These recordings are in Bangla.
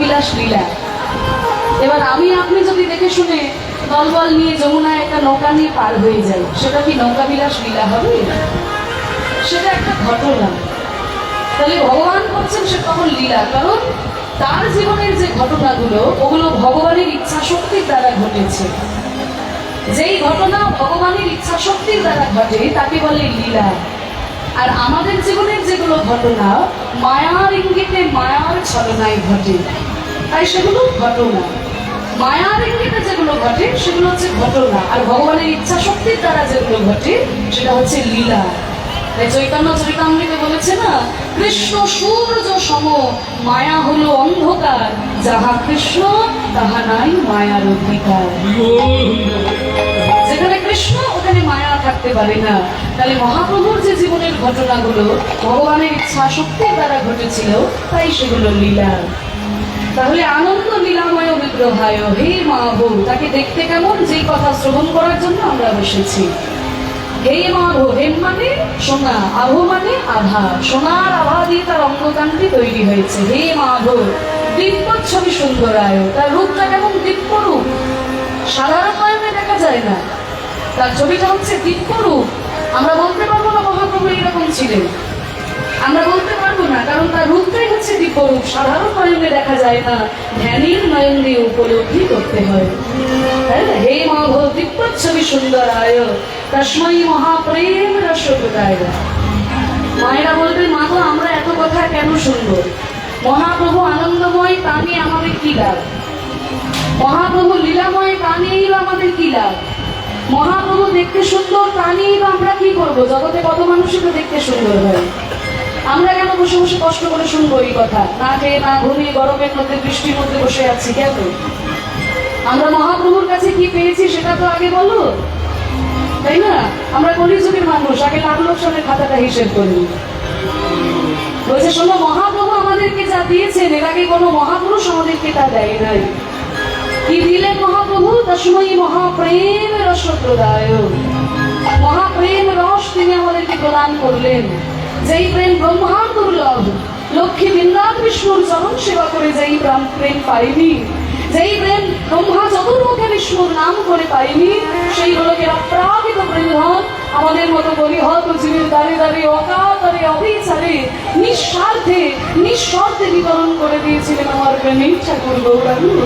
বিলাস লীলা। এবার আমি আপনি যদি দেখে শুনে দলবল নিয়ে যমুনায় একটা নৌকা নিয়ে পার হয়ে যাই, সেটা কি নৌকা বিলাস লীলা হবে? সেটা একটা ঘটনা। তাহলে ভগবান করছেন সে তখন লীলা, কারণ তার জীবনের যে ঘটনাগুলো ওগুলো ভগবানের ইচ্ছা শক্তির দ্বারা ঘটেছে। যেই ঘটনা ভগবানের ইচ্ছা শক্তির দ্বারা ঘটে তাকে বলে লীলা। আর আমাদের জীবনের যেগুলো ঘটনা মায়ার ইঙ্গিতে মায়ার ছলনায় ঘটে, তাই সেগুলো ঘটনা। মায়ার ইঙ্গিতে যেগুলো ঘটে সেগুলো হচ্ছে ঘটনা, আর ভগবানের ইচ্ছা শক্তির দ্বারা যেগুলো ঘটে সেটা হচ্ছে লীলা। চৈতন্য চরিতামৃতে বলেছে না, কৃষ্ণ সূর্য সম, মায়া হলো অন্ধকার, যাহা কৃষ্ণ তাহা নাই মায়ার অধিকার। যেখানে কৃষ্ণ ওখানে মায়া থাকতে পারে না। তাহলে মহাপ্রভুর যে জীবনের ঘটনাগুলো ভগবানের ইচ্ছা শক্তির দ্বারা ঘটেছিল, তাই সেগুলো লীলা। তাহলে আনন্দ লীলাময় বিগ্রহায় হে মাধব, তাকে দেখতে কেমন, যেই কথা শ্রবণ করার জন্য আমরা বসেছি। হে মাধব, হেম মানে সোনা, আভ মানে আভা, সোনার আভা দিয়ে তার অঙ্গকান্তি তৈরি হয়েছে। হে মাধব, দিব্যচ্ছবি সুন্দরায়, তার রূপটা কেমন দিব্য রূপ, সাধারণ নয়নে দেখা যায় না, তার ছবিটা হচ্ছে দিব্য রূপ। আমরা বলতে পারবো না মহাপ্রভু এরকম ছিলেন, আমরা বলতে পারবো না, কারণ তার রূপটাই হচ্ছে দিব্য রূপ, সাধারণ নয়নে দেখা যায় না, ধ্যানের নয়ন দিয়ে উপলব্ধি করতে হয়। হে মাধব দিব্যচ্ছবি সুন্দরায় তস্মৈ মহাপ্রেম রসপ্রদায়। মায়েরা বলবে, মা গো আমরা এত কথা কেন শুনবো? মহাপ্রভু আনন্দময়, তা নিয়ে আমাদের কি লাভ? মহাপ্রভু লীলাময়, তা নিয়েই বা আমাদের কি লাভ? মহাপ্রভু দেখতে সুন্দর, তা নিয়েই বা আমরা কি করবো? জগতে কত মানুষই তো দেখতে সুন্দর হয়, আমরা কেন বসে বসে কষ্ট করে শুনবো এই কথা? না খেয়ে না ঘুমিয়ে গরমের মধ্যে বৃষ্টির মধ্যে বসে আছি কেন? আমরা মহাপ্রভুর কাছে কি পেয়েছি সেটা তো আগে বলো, তাই না? আমরা কলিযুগের মানুষ, আগে লাখ লোকসানের খাতাটা হিসেব করি। বলছে শোনো, মহাপ্রভু আমাদেরকে যা দিয়েছেন এর আগে কোনো মহাপুরুষ আমাদেরকে তা দেয় নাই। কি দিলেন মহাপ্রভু? তস্মৈ মহাপ্রেম রসপ্রদায়, মহাপ্রেম রস তিনি আমাদেরকে প্রদান করলেন। যেই প্রেম ব্রহ্মার দুর্লভ, লক্ষ্মী বৃন্দার বিষ্ণুর চরণ সেবা করে যেই প্রেম পাইনি, যেই প্রেম ব্রহ্মা চতুর্মুখে বিষ্ণুর নাম করে পাইনি, সেই গুলোকে অপ্রাকৃত প্রেমধন আমাদের মতো গরিহত জীবের দ্বারে দ্বারে অকাতরে অবিচারে নিঃস্বার্থে নিঃশর্তে বিতরণ করে দিয়েছিলেন আমার প্রেমিক ঠাকুর গৌরাঙ্গ।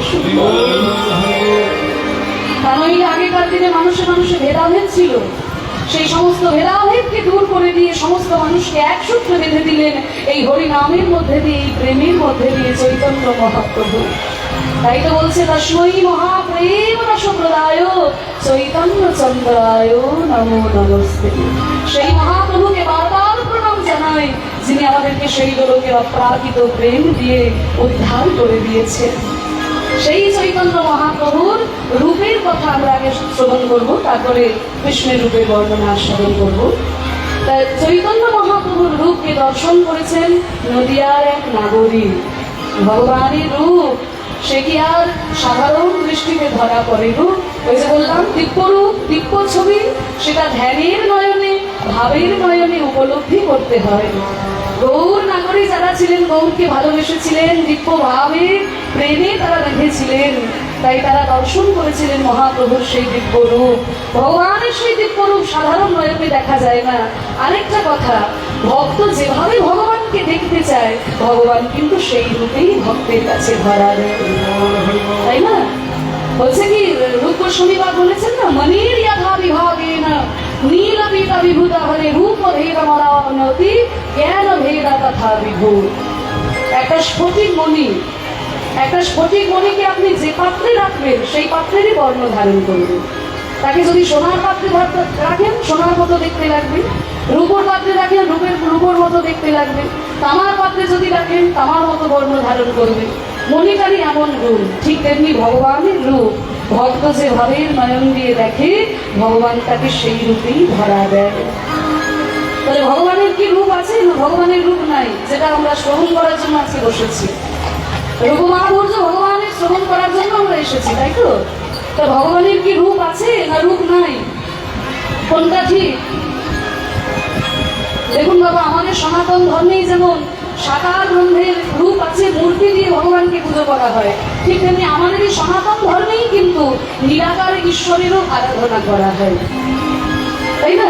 কারণ আগেকার দিনে মানুষে মানুষে ভেদাভেদ ছিল, সেই সমস্ত ভেদাভেদকে দূর করে দিয়ে সমস্ত মানুষকে এক সূত্রে বেঁধে দিলেন এই হরিনামের মধ্যে দিয়ে, এই প্রেমের মধ্যে দিয়ে চৈতন্য মহাপ্রভু। তাই তো বলছে তস্মৈ মহাপ্রেম রসপ্রদায় চৈতন্য চন্দ্রায় নমো নমস্তে। সেই মহাপ্রভুকে বারবার প্রণাম জানাই, যিনি আমাদেরকে সেই লোকের অপ্রাকৃত প্রেম দিয়ে উদ্ধার করে দিয়েছেন। সেই চৈতন্য মহাপ্রভুর রূপের কথা আমরা আগে শ্রবণ করবো, তারপরে কৃষ্ণের রূপের বর্ণনা শ্রবণ করবো। তাই চৈতন্য মহাপ্রভুর রূপকে দর্শন করেছেন নদিয়ার এক নাগরিক। ভগবানের রূপ সে কি আর সাধারণ দৃষ্টিতে ধরা পড়ে? রূপ ওই যে বললাম দিব্য রূপ, দিব্য ছবি, সেটা ধ্যানের নয়নে ভাবের নয়নে উপলব্ধি করতে হয়। গৌর নাগরী যারা ছিলেন, গৌরকে ভালোবেসেছিলেন, দিব্য ভাবে প্রেমে তারা রেখেছিলেন, তাই তারা দর্শন করেছিলেন মহাপ্রভুর সেই দিব্য রূপ। ভগবানের সেই দিব্য রূপ সাধারণ নয়নে দেখা যায় না। আরেকটা কথা, ভক্ত যেভাবে ভগবানকে দেখতে চায়, ভগবান কিন্তু সেই রূপেই ভক্তের কাছে ধরা দেয়, তাই না? বলছে কি, রূপ গোস্বামীরা বলেছেন না, মনির যথা বিভাগে না নীল পিতা বিভূতা হলে রূপ ভেদ মরাবনতি জ্ঞান ভেদা তথা বিভূত। একটা স্ফটিক মণি, একটা স্ফটিক মণিকে আপনি যে পাত্রে রাখবেন সেই পাত্রেরই বর্ণ ধারণ করবেন। তাকে যদি সোনার পাত্রে রাখেন সোনার মতো দেখতে লাগবে, রূপোর পাত্রে রাখেন রূপোর মতো দেখতে লাগবে, তামার পাত্রে যদি রাখেন তামার মতো বর্ণ ধারণ করবে। মণিটারই এমন রূপ, ঠিক তেমনি ভগবানের রূপ ভক্ত যে ভাবের নয়ন দিয়ে দেখে, ভগবান তাকে সেই রূপেই ধরা দেয়। তাহলে ভগবানের কি রূপ আছে? না, ভগবানের রূপ নাই, যেটা আমরা শ্রবণ করার জন্য আজকে বসেছি। রূপমাধুর্য ভগবানের শ্রবণ করার জন্য আমরা এসেছি, তাই তো? তা ভগবানের কি রূপ আছে না রূপ নাই? কোনটা ঠিক? দেখুন বাবা, আমাদের সনাতন ধর্মেই যেমন সাকার ব্রহ্মের রূপ আছে, মূর্তি দিয়ে ভগবানকে পুজো করা হয়, ঠিক তেমনি আমাদের এই সনাতন ধর্মেই কিন্তু নিরাকার ঈশ্বরেরও আরাধনা করা হয়, তাই না?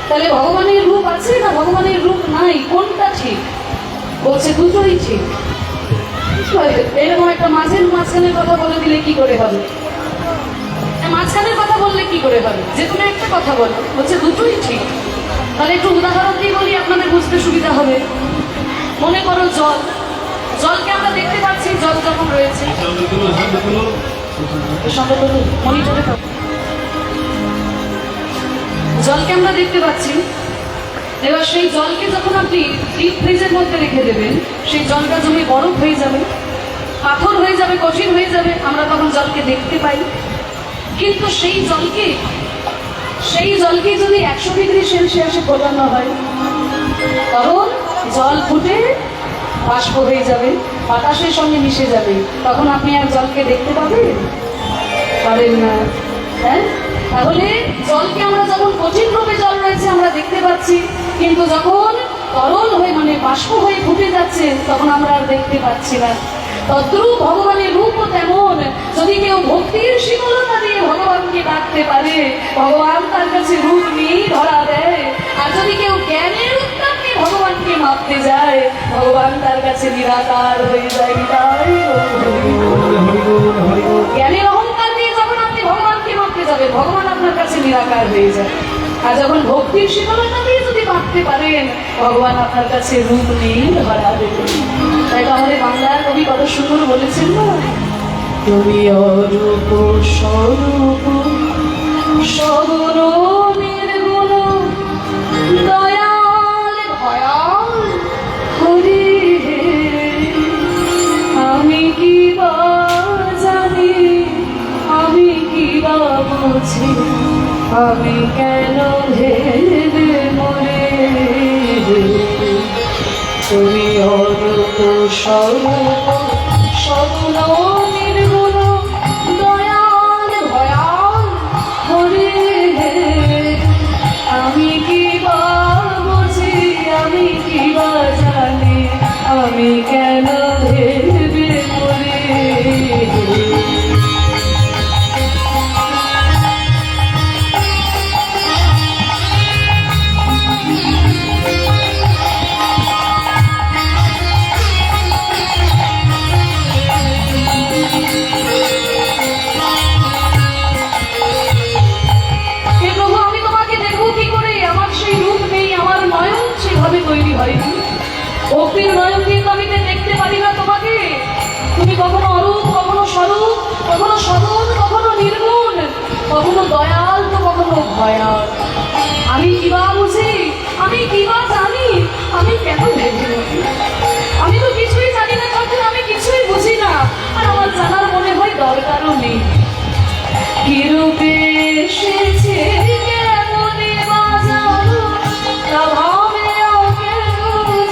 তাহলে ভগবানের রূপ আছে না ভগবানের রূপ নাই, কোনটা ঠিক? বলছে দুটোই ঠিক। এরকম একটা মাঝখানের কথা বলে দিলে কি করে হবে? মাঝখানের কথা বললে কি করে হবে? যে তুমি একটা কথা বলো, বলছে দুটোই ঠিক। তাহলে একটু উদাহরণ দিয়ে বলি, আপনাদের বুঝতে সুবিধা হবে। মনে করো জল, জলকে আমরা দেখতে পাচ্ছি, জল যখন রয়েছে মনিটরে, জলকে আমরা দেখতে পাচ্ছি। এবার সেই জলকে যখন আপনি ডিপ ফ্রিজের মধ্যে রেখে দেবেন, সেই জলটা জমে বরফ হয়ে যাবে, পাথর হয়ে যাবে, কঠিন হয়ে যাবে, আমরা তখন জলকে দেখতে পাই। কিন্তু সেই জলকে যদি 100 ডিগ্রি সেলসিয়াসে ফোটানো হয়, তখন জল ফুটে বাষ্প হয়ে যাবে, বাতাসের সঙ্গে মিশে যাবে, তখন আপনি আর জলকে দেখতে পাবেন না। হ্যাঁ, তাহলে জলকে আমরা যখন কঠিন রূপে জল রয়েছে আমরা দেখতে পাচ্ছি, কিন্তু যখন তরল হয়ে মানে বাষ্প হয়ে ফুটে যাচ্ছে তখন আমরা আর দেখতে পাচ্ছি না। তদ্রূপ ভগবানের রূপও তেমন। যদি কেউ ভক্তির শীতলতা দিয়ে ভগবানকে ডাকতে পারে, ভগবান তার কাছে রূপ নিয়েই ধরা দেয়। আর যদি কেউ জ্ঞানের উত্তাপ দিয়ে ভগবানকে মাপতে যায়, ভগবান তার কাছে নিরাকার হয়ে যায়। জ্ঞানের অহংকার দিয়ে যখন আপনি ভগবানকে মাপতে যাবেন, ভগবান আপনার কাছে নিরাকার হয়ে যায়। আর যখন ভক্তির শীতলতা দিয়ে যদি মাপতে পারেন, ভগবান আপনার কাছে রূপ নিয়েই ধরা দেবেন। তাই তো আমাদের বাংলার কবি কত সুন্দর বলেছেন না, তুমি অরূপ স্বরূপ সগুণ নির্গুণ দয়াল ভয়াল হরি, আমি কি বা জানি, আমি কি বা বুঝি, আমি কেন ভেবে মরে, তুমি অরূপ স্বরূপ সগুণ নির্গুণ দয়াল ভয়াল হরি, আমি কি বা বুঝি, আমি কি বা জানি, আমি কেন ভেবে মরে। তৈরি হয়নি, ভক্তির নয়ন দিয়ে আমি দেখতে পারি না তোমাকে। তুমি কখনো অরূপ, কখনো স্বরূপ, কখনো সগুণ, কখনো নির্গুণ, কখনো দয়াল তো কখনো ভয়াল। আমি কিবা বুঝি, আমি কিবা জানি, আমি কেন ভেবে মরি। আমি তো কিছুই জানি না, ঠাকুর আমি কিছুই বুঝি না, আর আমার জানার মনে হয় দরকারও নেই। কি রূপে এসেছে কেমনে বাজানো, ভাবে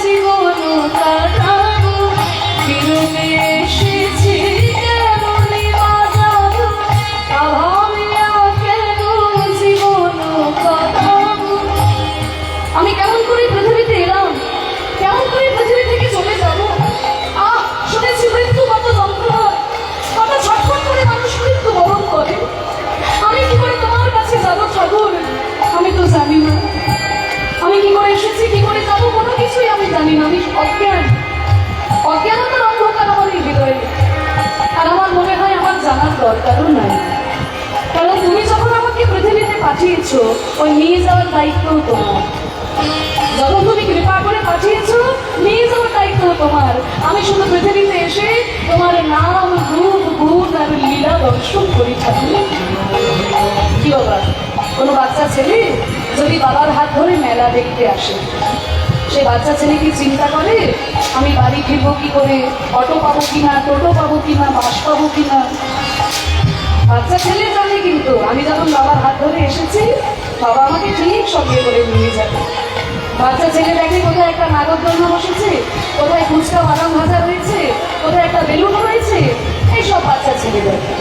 জীবন কাটানো, কি রূপে এসেছে কেমনে বাজানো, ভাবে কেন জীবন কাটানো। আমি কেমন করে পৃথিবীতে এলাম, কেমন করে পৃথিবী থেকে চলে যাব। শুনেছি মৃত্যু কত যন্ত্রণা, কত ছটফট করে মানুষ মৃত্যু বরণ করে। আমি কি করে তোমার কাছে যাবো ঠাকুর, আমি তো জানি না। আমি কি করে এসেছি, কি করে যাবো, কোনো কিছুই আমি জানি না। আমি অজ্ঞান, অজ্ঞানতার অন্ধকার আমার এই হৃদয়ে। আর আমার মনে হয় আমার জানার দরকারও নাই, কারণ তুমি যখন আমাকে পৃথিবীতে পাঠিয়েছো, ওই নিয়ে যাওয়ার দায়িত্বও তোমার। যখন তুমি কৃপা করে পাঠিয়েছো, নিয়ে যাওয়ার দায়িত্ব তোমার। আমি শুধু পৃথিবীতে এসে তোমার নাম, রূপ, গুণ আর লীলা দর্শন করি ঠাকুর। কি বাবা, কোনো বাচ্চা ছেলে যদি বাবার হাত ধরে মেলা দেখতে আসে, সে বাচ্চা ছেলে কি চিন্তা করে আমি বাড়ি ফিরবো কি করে, অটো পাবো কিনা, টোটো পাবো কিনা, বাস পাবো কিনা? বাচ্চা ছেলে জানে কিন্তু আমি যখন বাবার হাত ধরে এসেছি, বাবা আমাকে ঠিক সঙ্গে করে নিয়ে যাবে। বাচ্চা ছেলে দেখে কোথায় একটা নাগরদোলনা বসেছে, কোথায় ফুচকা বাদাম ভাজা রয়েছে, কোথায় একটা বেলুন রয়েছে, এইসব বাচ্চা ছেলে দেখে।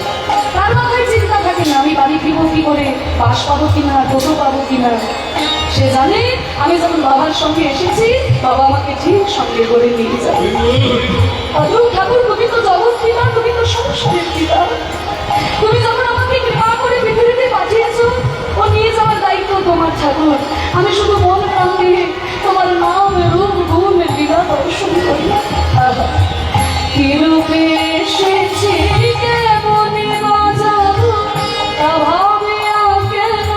তার মাথায় চিন্তা থাকে থাকে না আমি বাড়ি ফিরবো কি করে, বাস পাবো কিনা, টোটো পাবো কিনা। সে জানে আমি যখন বাবার সঙ্গে এসেছি বাবা আমাকে ঠিক সঙ্গে করে নিয়ে যাবে। অধু ঠাকুর তুমি তো জগৎ পিতা, তুমি তো সংসারের পিতা, তুমি যখন আমাকে কৃপা করে পৃথিবীতে পাঠিয়েছো ও নিয়ে যাওয়ার দায়িত্ব তোমার ঠাকুর। আমি শুধু মন প্রাণ দিয়ে তোমার নাম রূপ গুণ লীলা দর্শন করি। কি রূপে এসেছি কেমনে বাজাবো তা ভাবিয়া কেন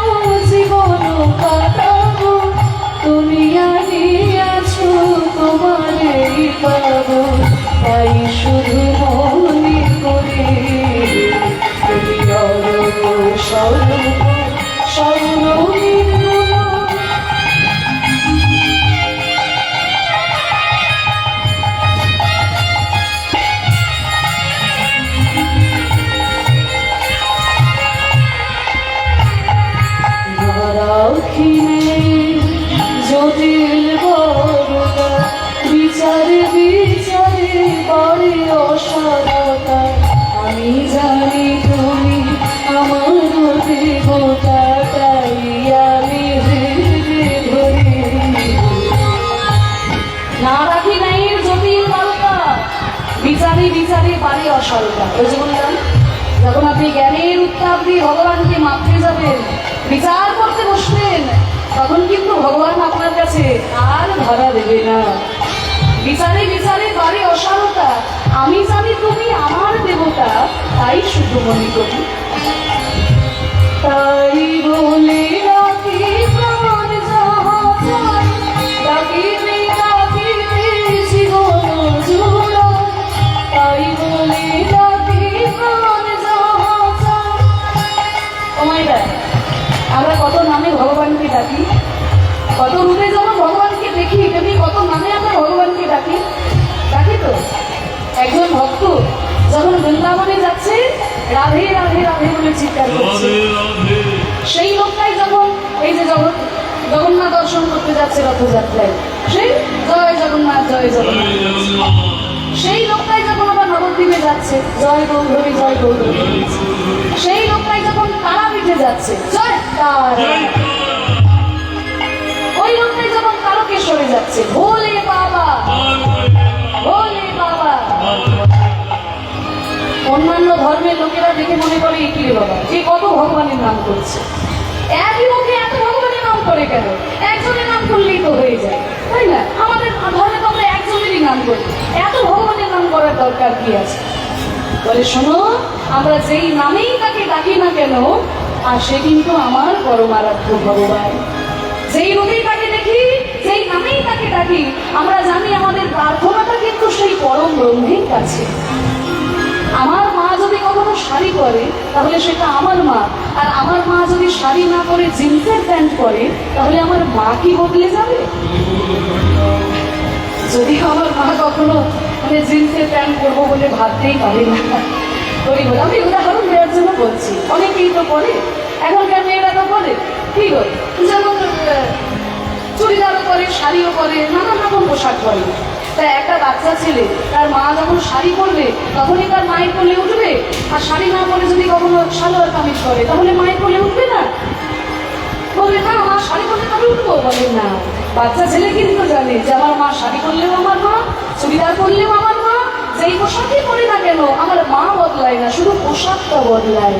জীবন কাটাবো, তুমি আনিয়াছো তোমারই পাবো তাই শুধু মনে করে তুমি অরূপ স্বরূপ স্বর্ণহীন। জটিল বড়তা বিচারে বিচারে পরে অসারতা, আমি জানি তুমি আমার দেবতা তাই আমি ধরে না রাখি নাই জটিল বালতা বিচারে বিচারে পারে অসারতা। ওই যে বললাম যখন আপনি জ্ঞানের উত্তাপ দিয়ে ভগবানকে মাপতে যাবেন, বিচার করতে বসবেন, তখন কিন্তু ভগবান আপনার কাছে আর ধরা দেবে না। বিচারে বিচারে বারে অসারতা, আমি জানি তুমি আমার দেবতা তাই শুধু মনে করি। তাই বলে রাখি প্রাণ যাহা চাই, ডাকিতে ডাকিতে জীবন জুড়াই, তাই বলে রাখি প্রাণ যাহা চাই। তোমায় দেয় আমরা কত নামে ভগবানকে ডাকি, কত রূপে যখন ভগবানকে দেখি তেমনি কত নামে আমরা ভগবানকে ডাকি। ডাকি তো একজন ভক্ত যখন বৃন্দাবনে যাচ্ছে রাধে রাধে রাধে বলে চিৎকার করছে, সেই লোকটাই যখন এই যে জগন্নাথ দর্শন করতে যাচ্ছে রথযাত্রায়, সেই জয় জগন্নাথ জয় জগন্নাথ, সেই লোকটাই যখন আবার নবদ্বীপে যাচ্ছে জয় গৌরী জয় গৌরী, সেই লোকটাই যখন তারাপীঠে যাচ্ছে জয় তারা, ওই লোকটাই যখন তারকেশ্বরে যাচ্ছে ভোলে বাবা ভোলে বাবা। অন্যান্য ধর্মের লোকেরা দেখে মনে করে কি রে বাবা যে কত ভগবানের নাম করছে, একই লোকে এত ভগবানের নাম করে কেন, একজনের নাম করলেই তো হয়ে যায় তাই না? আমাদের ধর্মে তো আমরা একজনেরই নাম করি, এত ভগবানের নাম করার দরকার কি আছে? বলে শোনো আমরা যেই নামেই তাকে ডাকি না কেন আর সে কিন্তু আমার পরমারাধ্য ভগবান। যেই রূপেই তাকে দেখি যেই নামেই তাকে ডাকি আমরা জানি আমাদের প্রার্থনাটা কিন্তু সেই পরম ব্রহ্মের কাছে। আমার মা যদি কখনো শাড়ি পরে তাহলে সেটা আমার মা, আর আমার মা যদি শাড়ি না পরে জিন্সের প্যান্ট পরে তাহলে আমার মা কি বদলে যাবে? যদি আমার মা কখনো জিন্সের প্যান্ট পরবো বলে ভাবতেই পারে না, আমি উদাহরণ দেওয়ার জন্য বলছি, অনেকেই তো পরে, এখনকার মেয়েরা তো পরে কি করে, যেমন চুড়িদারও পরে শাড়িও পরে নানান রকম পোশাক পরে। তাই একটা বাচ্চা ছেলে তার মা যখন শাড়ি পরবে তখনই তার মায়ের কোলে উঠবে, আর শাড়ি না পরে যদি কখনো সালোয়ার কামিজ করে তাহলে মায়ের কোলে উঠবে না, বলবে না মা শাড়ি পরলে তবে উঠবো, বলে না। বাচ্চা ছেলে কিন্তু জানে যে আমার মা শাড়ি পরলেও আমার মা, চুড়িদার পরলেও আমার মা, যেই পোশাকই পরে না কেন আমার মা বদলায় না, শুধু পোশাকটা বদলায়।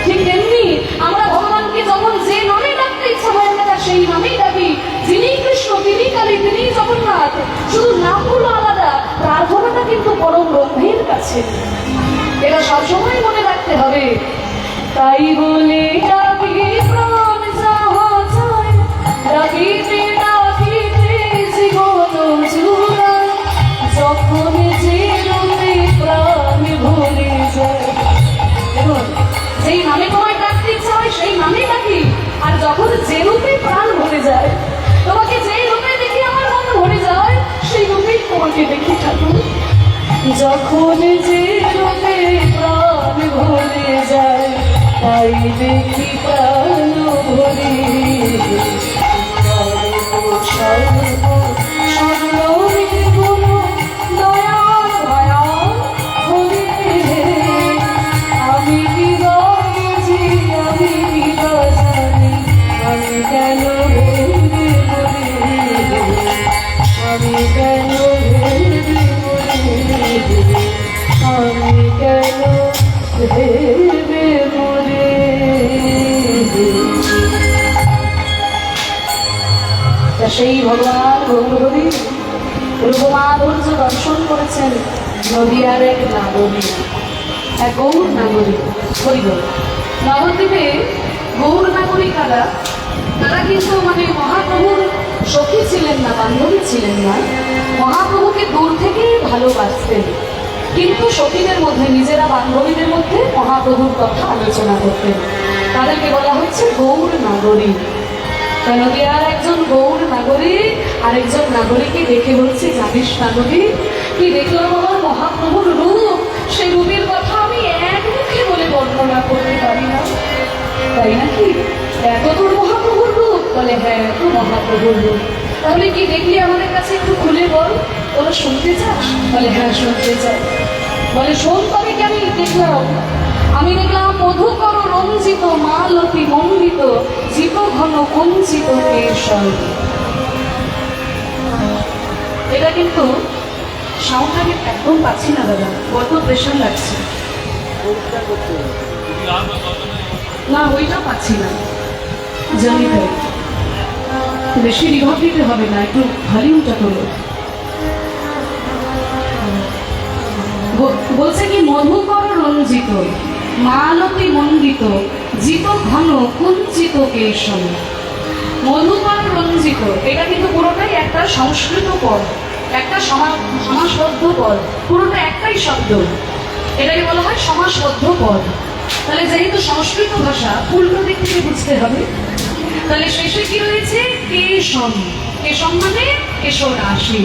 ঠিক তেমনি আমরা ভগবানকে যখন যে নামে ডাকতে ইচ্ছা হয় আমরা সেই নামেই ডাকি, যিনি কৃষ্ণ তিনি কালী তিনি জগন্নাথ, শুধু নামগুলো আলাদা, প্রার্থনাটা কিন্তু পরম ব্রহ্মের কাছে। এটা সবসময় মনে রাখতে হবে। তাই বলে ডাকি প্রাণ যাহা চায়, ডাকিতে ডাকিতে জীবন জুড়ায়, যখন যে রূপে প্রাণ ভরে যায়। যেই নামে তোমায় ডাকতে ইচ্ছা হয় সেই নামে ডাকি, আর যখন যে রূপে প্রাণ ভরে যায়, তোমাকে যে রূপে দেখি আমার মন ভরে যায় সেই রূপেই তোমাকে দেখি ঠাকুর। যখন যে রূপে প্রাণ ভরে যায় তাই দেখি প্রাণ ভরে, দয়াল ভয়া হরে আমি ভেবে মরে। সেই ভগবান গৌরহরি রূপমাধুর্য দর্শন করেছেন নদীয়ার এক নাগরী, এক গৌর নাগরী। হরিবল নবদ্বীপে গৌর নাগরী কারা? তারা কিন্তু মানে মহাপ্রভুর সখী ছিলেন না, বান্ধবী ছিলেন না, মহাপ্রভুকে দূর থেকেই ভালোবাসতেন, কিন্তু সখীদের মধ্যে নিজেরা বান্ধবীদের মধ্যে মহাপ্রভুর কথা আলোচনা করতেন। তাদেরকে বলা হচ্ছে গৌর নাগরী। নদীয়ার একজন গৌর নাগরিক আরেকজন নাগরিককে দেখে বলছে, জানিস নাগরিক, কি দেখলাম আমার মহাপ্রভুর রূপ, সেই রূপের কথা আমি এক মুখে বলে বর্ণনা করতে পারি না। তাই নাকি? এত তোর মহাপ্রভুর রূপ? বলে হ্যাঁ, এত মহাপ্রভুর রূপ। তাহলে কি দেখলি আমাদের কাছে একটু খুলে বল, তোরা শুনতে চাস? বলে হ্যাঁ, শুনতে চাই। বলে শোন, তবে কি আমি দেখলাম? আমি দেখলাম মধুকর রঞ্জিত মালতী মণ্ডিত জিত ঘন কঞ্চিত কেশর। এটা কিন্তু সাউন্ড আমি একদম পাচ্ছি না দাদা, বড্ড প্রেশার লাগছে। না, ওইটা পাচ্ছি না, জানি তাই। বেশি রিভাব দিতে হবে না, একটু ভলিউমটা করো। বলছে কি মধুকর রঞ্জিত মালতী মণ্ডিত জিত ঘন কুঞ্চিত কেশর। মধুকর রঞ্জিত এটা কিন্তু পুরোটাই একটা সংস্কৃত পদ, একটা সমাসবদ্ধ পদ, পুরোটা একটাই শব্দ, এটাকে বলা হয় সমাসবদ্ধ পদ। তাহলে যেহেতু সংস্কৃত ভাষা উল্টো দিক থেকে বুঝতে হবে, তাহলে শেষে কি রয়েছে? কেশম। কেশম মানে কেশরাশি,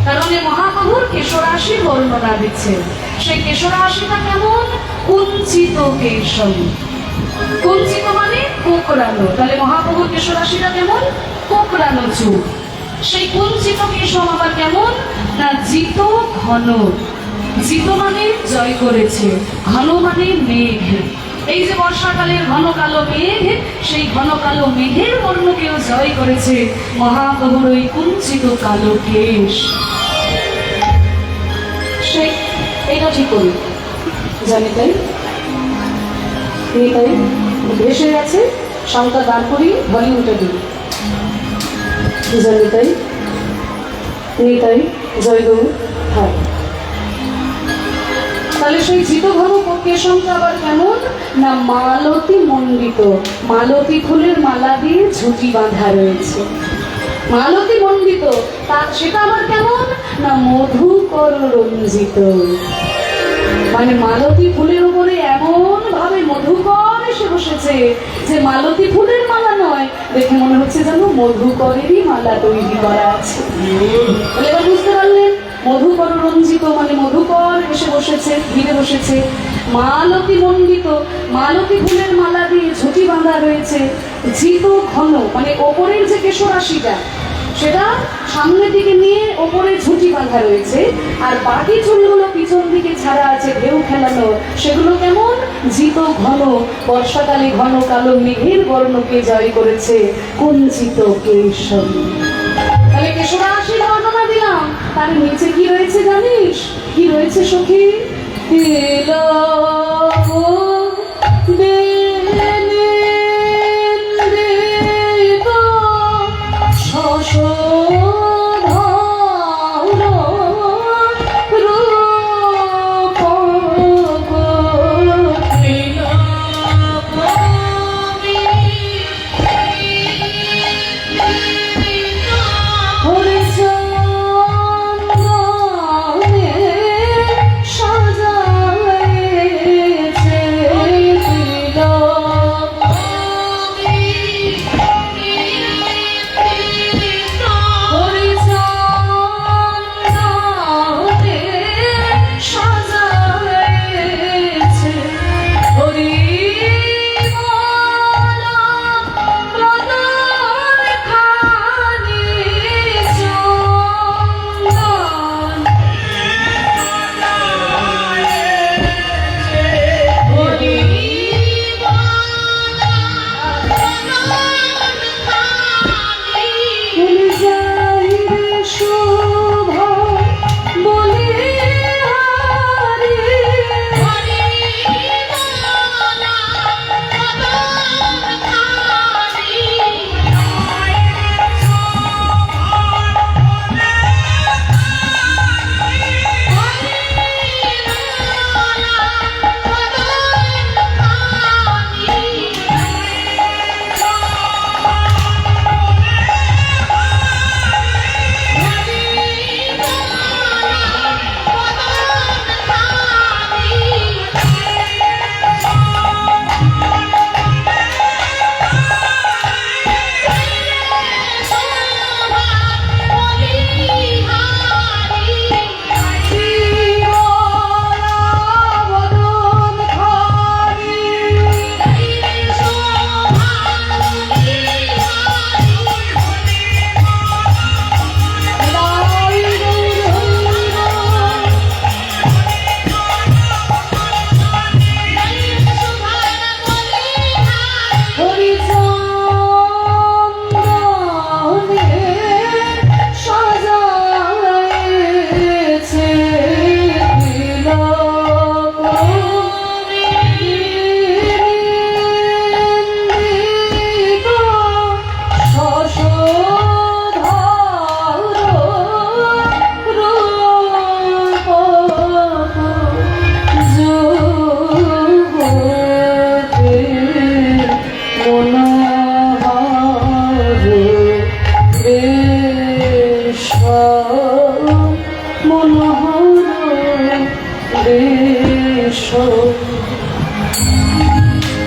কারণ মহাপ্রভুর কেশরাশির বর্ণনা দিচ্ছে। সেই কেশরাশিটা কেমন? কুঞ্চিত কেশম। কুঞ্চিত মানে কোকড়ানো, তাহলে মহাপ্রভুর কেশরাশিটা কেমন? কোকড়ানো চুল। সেই কুঞ্চিত কেশম আবার কেমন? না জিত ঘন। জিত মানে জয় করেছে, ঘন মানে মেঘ। এই যে বর্ষাকালের ঘন কালো মেঘ, সেই ঘন কালো মেঘের বর্ণকেও জয় করেছে মহাপ্রভুর ওই কুঞ্চিত কালো কেশ। সেই এটা ঠিক করি, জানি তাই তাই ভেসে গেছে। সংখ্যা দান করি, ভলিউমটা দিই, জানি তাই তাই জয় গৌর। হ্যাঁ, তাহলে সেই জিত ঘন কেশমটা আবার কেমন? না মালতী মণ্ডিত, মালতী ফুলের মালা দিয়ে ঝুঁটি বাঁধা রয়েছে। মালতী মণ্ডিত সেটা আবার কেমন? না মধুকর রঞ্জিত, মানে মালতী ফুলের উপরে এমন ভাবে মধুকর এসে বসেছে যে মালতী ফুলের মালা নয়, দেখে মনে হচ্ছে যেন মধুকরেরই মালা তৈরি করা আছে। এবার বুঝতে পারলেন, মধুকর রঞ্জিত মানে মধুকর এসে বসেছে, ঘিরে বসেছে। মালতী মণ্ডিত, মালতী ফুলের মালা দিয়ে ঝুঁটি বাঁধা রয়েছে। জিত ঘন মানে ওপরের যে কেশরাশিটা সেটা সামনের দিকে নিয়ে ওপরে ঝুঁটি বাঁধা রয়েছে, আর বাকি চুলগুলো পিছন দিকে ছাড়া আছে, ঢেউ খেলানো। সেগুলো কেমন? জিত ঘন, বর্ষাকালে ঘন কালো মেঘের বর্ণকে জয় করেছে কুঞ্চিত কেশর। তাহলে কেশরাশির বর্ণনা দিলাম, তার নিচে কি রয়েছে জানিস? কি রয়েছে সখী? সাজা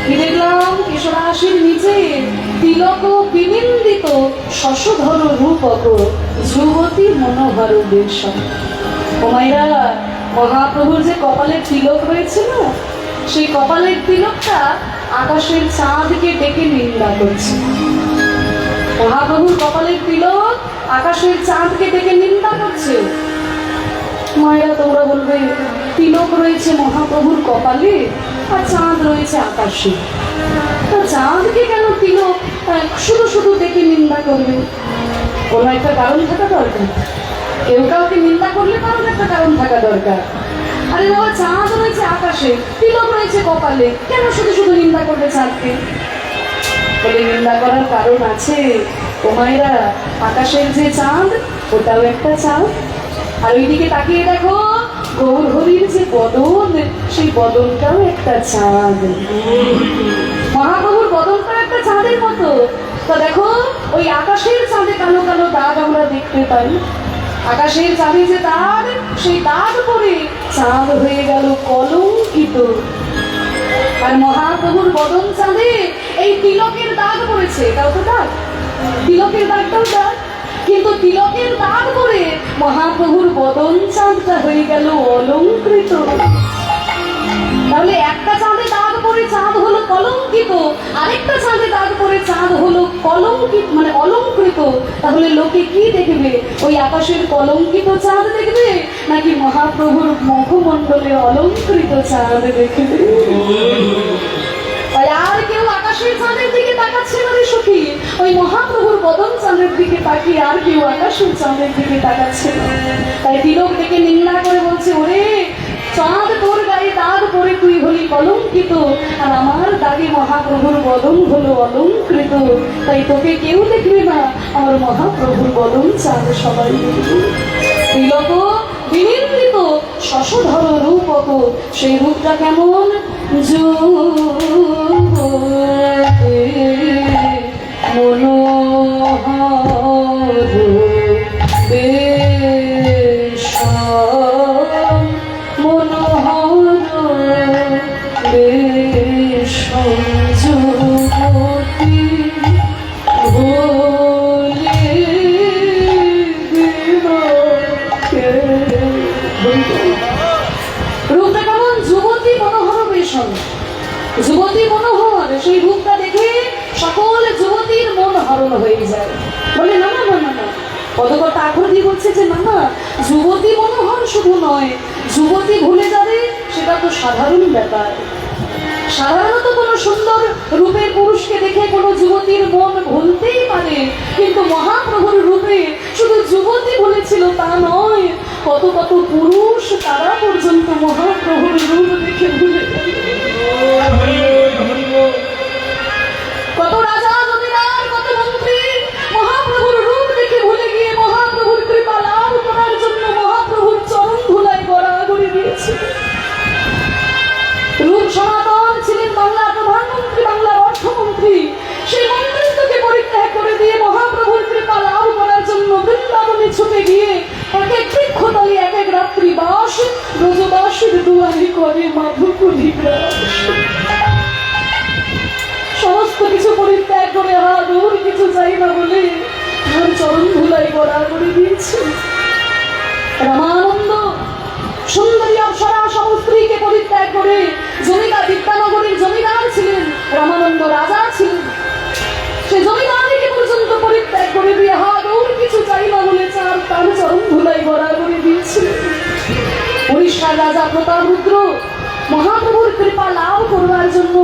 কি দেখলাম কেশরাশির নিচে তিলক বিনিন্দিত শশধর রূপক যুবতী মনোহর বেশ। ও মায়েরা, মহাপ্রভুর যে কপালের তিলক রয়েছে না, সেই কপালের তিলকটা আকাশের চাঁদকে ডেকে নিন্দা করছে। মহাপ্রভুর কপালের তিলক আকাশের চাঁদকে ডেকে নিন্দা করছে। মায়েরা, তোমরা বলবে তিলক রয়েছে মহাপ্রভুর কপালে আর চাঁদ রয়েছে আকাশে, তো চাঁদকে কেন তিলক শুধু শুধু ডেকে নিন্দা করবে? কোনো একটা কারণ থাকা দরকার। কেউ কাউকে নিন্দা করলে কারণ একটা কারণ থাকা দরকার। আরে বাবা, চাঁদ রয়েছে আকাশে, তিলক রয়েছে কপালে, কেন শুধু শুধু নিন্দা করবে চাঁদকে? বলে নিন্দা করার কারণ আছে। ও মায়েরা, আকাশের যে চাঁদ ওটাও একটা চাঁদ, আর ওইদিকে তাকিয়ে দেখো গৌর হরির যে বদন, সেই বদনটাও একটা চাঁদ। মহাপ্রভুর বদনটা একটা চাঁদের মতো। তো দেখো ওই আকাশের চাঁদে কালো কালো দাগ আমরা দেখতে পাই। আকাশের চাঁদে যে দাগ, সেই দাগ পরে চাঁদ হয়ে গেল কলঙ্কিত। আর মহাপ্রভুর বদন চাঁদে এই তিলকের দাগ পড়েছে। এটাও তো দাগ, তিলকের দাগটাও দাগ, কিন্তু তিলকের দাগ পরে মহাপ্রভুর বদন চাঁদটা হয়ে গেল অলঙ্কৃত। তাহলে একটা চাঁদে দাগ পরে চাঁদ হলো কলঙ্কিত, আরেকটা চাঁদে দাগ পরে চাঁদ হলো কলঙ্কিত, মানে অলঙ্কৃত। তাহলে লোকে কি দেখবে? ওই আকাশের কলঙ্কিত চাঁদ দেখবে, নাকি মহাপ্রভুর মুখমণ্ডলের অলঙ্কৃত চাঁদ দেখবে? আর কেউ আকাশের চাঁদের দিকে তাকাচ্ছে না রে সখী, ওই মহাপ্রভুর বদন চাঁদের দিকে তাকিয়ে আর কেউ আকাশের চাঁদের দিকে তাকাচ্ছে না। তাই তিলক ডেকে নিন্দা করে বলছে, ওরে চাঁদ, তোর গায়ে দাগ পরে তুই হলি কলঙ্কিত, আর আমার দাগে মহাপ্রভুর বদন হলো অলঙ্কৃত। তাই তোকে কেউ দেখবে না, আমার মহাপ্রভুর বদন চাঁদ সবাই দেখবে। তিলক বিনিন্দিত শশধর রূপক, সেই রূপটা কেমন? মনোহর বেশ, মনোহর বেশ, যুবতী ভুলে দিবাকে। রূপটা কেমন? যুবতী মনোহর বেশন, যুবতী মনোহর। সেই রূপটা দেখে সকল যুবতীর মন হরণ হয়ে যায়। বলে না না না না না, পদকর্তা আগ্রহ দিয়ে বলছে যে না না, যুবতী মনোহর শুধু নয়, যুবতী ভুলে যাবে সেটা তো সাধারণ ব্যাপার। সাধারণত কোনো সুন্দর রূপের পুরুষকে দেখে কোনো যুবতীর মন ভুলতেই পারে, কিন্তু মহাপ্রভুর রূপে শুধু যুবতী ভুলেছিল তা নয়, কত কত পুরুষ তারা পর্যন্ত মহাপ্রভুর রূপ দেখে ভুলে গেল। কত রাজা, জমিদার, কত মন্ত্রী মহাপ্রভুর রূপ দেখে ভুলে গিয়ে মহাপ্রভুর কৃপা লাভ করার জন্য মহাপ্রভুর চরণ ধুলায় গড়াগড়ি দিয়েছে। রূপ সনাতন ছিলেন বাংলার প্রধানমন্ত্রী, বাংলার অর্থমন্ত্রী। সেই মন্ত্রিত্বকে পরিত্যাগ করে দিয়ে মহাপ্রভুর কৃপা লাভ করার জন্য বৃন্দাবনে ছুটে গিয়ে এক এক বৃক্ষতলে এক এক রাত্রি বাস, ব্রজবাসীর দুয়ারে করে মাধুকরী গ্রাস। সমস্ত কিছু পরিত্যাগ করে দূর কিছু চাই না বলে তার চরণ ধুলাই গড়াগড়ি দিয়েছে। রামানন্দ সুন্দরী অপ্সরা সব স্ত্রীকে পরিত্যাগ করে জমিদার, বিদ্যানগরীর জমিদার ছিলেন, রামানন্দ রাজা ছিলেন। সে জমিদারিকে পর্যন্ত পরিত্যাগ করে দিয়ে দৌড় কিছু চাই না বলে তার চরণ ধুলাই গড়াগড়ি দিয়েছিলেন। উড়িষ্যার রাজা প্রতাপরুদ্র মহাপ্রভুর কৃপা লাভ করবার জন্য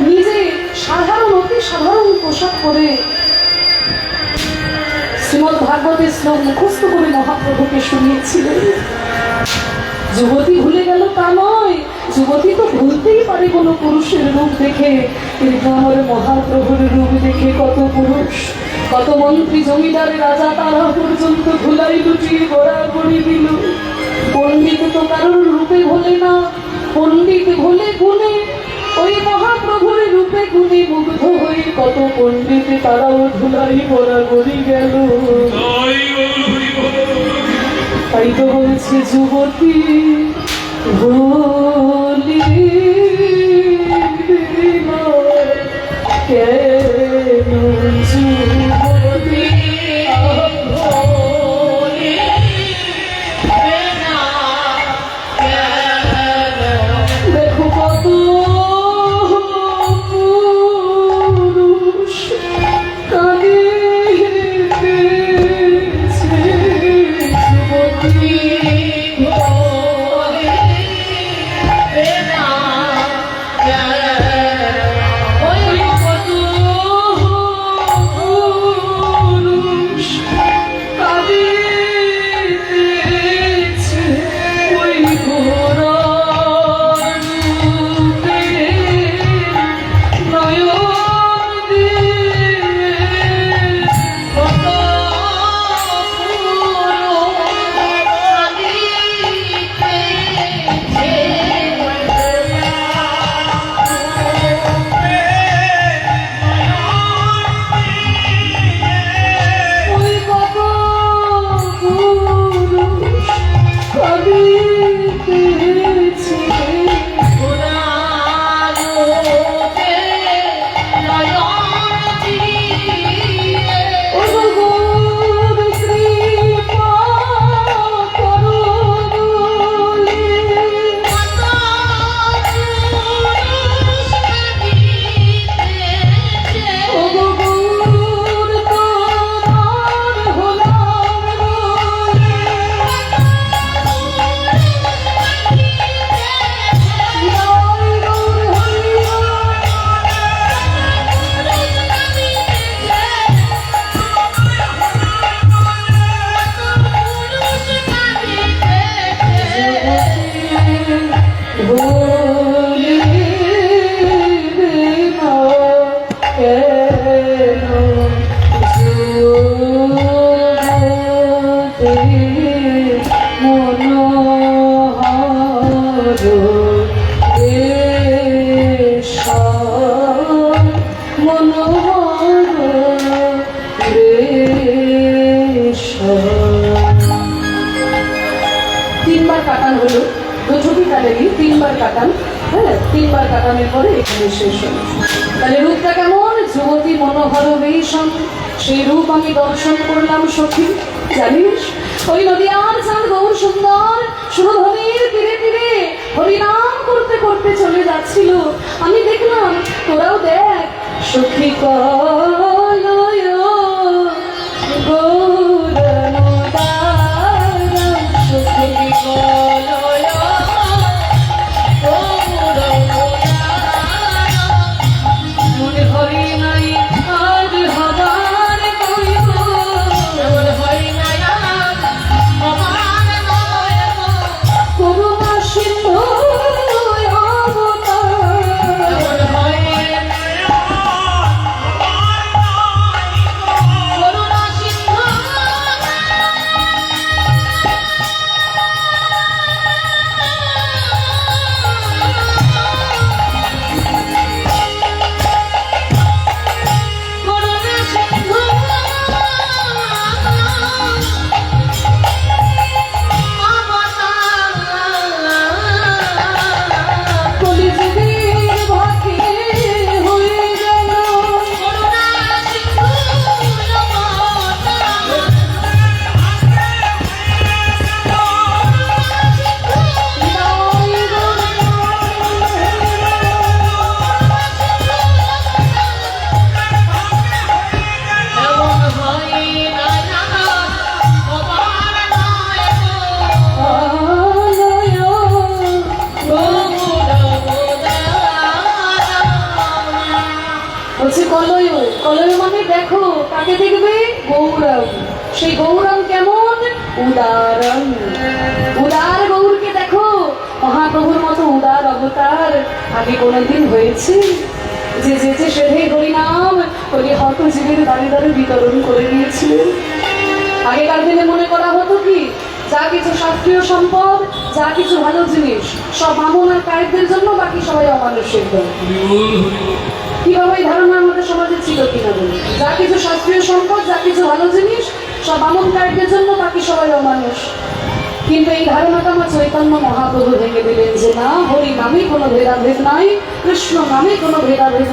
নিজে সাধারণ, অতি সাধারণ পোশাক পরে শ্রীমদ্ ভাগবতের শ্লোক মুখস্থ করে মহাপ্রভুকে শুনিয়েছিলেন। যুবতী ভুলে গেল তা নয়, যুবতী তো ভুলতেই পারে কোনো পুরুষের রূপ দেখে, কিন্তু আমার মহাপ্রভুর রূপ দেখে কত পুরুষ, কত মন্ত্রী, জমিদার, রাজা তারা পর্যন্ত ধুলাই লুটিয়ে গড়াগড়ি দিল। পণ্ডিত তো কারোর রূপে ভোলে না, পণ্ডিত ভোলে গুণে। ওই মহাপ্রভুর রূপে গুণে মুগ্ধ হয়ে কত পণ্ডিত তারাও ধুলাই গড়াগড়ি গেল। তাই তো বলছে যুবতী ভুলে তিনবার কাটান হলো, দুটোকে কাটেনি, তিনবার কাটান। হ্যাঁ, তিনবার কাটানোর পরে এখানে শেষ হলো। তাহলে রূপটা কেমন? যুবতী মনোহর বেশম, সেই রূপ আমি দর্শন করলাম সখী। জানিস, ওই নদীয়ার চাঁদ গৌর সুন্দর সুরধনির তীরে তীরে হরিনাম করতে করতে চলে যাচ্ছিল। আমি দেখলাম, তোরাও দেখ সখী কলয় গৌরনদারম, সখী কলয় গৌরনদারম, মনে হরি নাই আর হবার কইব, মনে হরি নাই আর হবার কইব, করুণা সিন্ধু অবতার, মনে হরি করুণা সিন্ধু। বলছে কলয়, কলয় মানে দেখো, কাকে দেখবে? গৌরম। সেই গৌরম কেমন? উদারম। উদার গৌরকে দেখো। মহাপ্রভুর মতো উদার অবতার আগে কোনোদিন হয়েছে? যে যে যে সেধে হরিনাম ওই হত জীবের দাঁড়িয়ে দাঁড়িয়ে বিতরণ করে দিয়েছিলেন। আগেকার দিনে মনে করা হতো কি, যা কিছু শাস্ত্রীয় সম্পদ, যা কিছু ভালো জিনিস সব বামন আর কায়েকদের জন্য, বাকি সবাই অমানুষের জন্য। কিভাবে এই ধারণা আমাদের সমাজে ছিল কিনা বলি? যা কিছু শাস্ত্রীয় সম্পদ, যা কিছু ভালো জিনিস সব বামন কায়েকদের জন্য, বাকি সবাই অমানুষ। কিন্তু এই ধারণাটা আমার চৈতন্য মহাপ্রভু ভেঙে দিলেন যে না, হরি নামে কোনো ভেদাভেদ নাই, কৃষ্ণ নামে কোনো ভেদাভেদ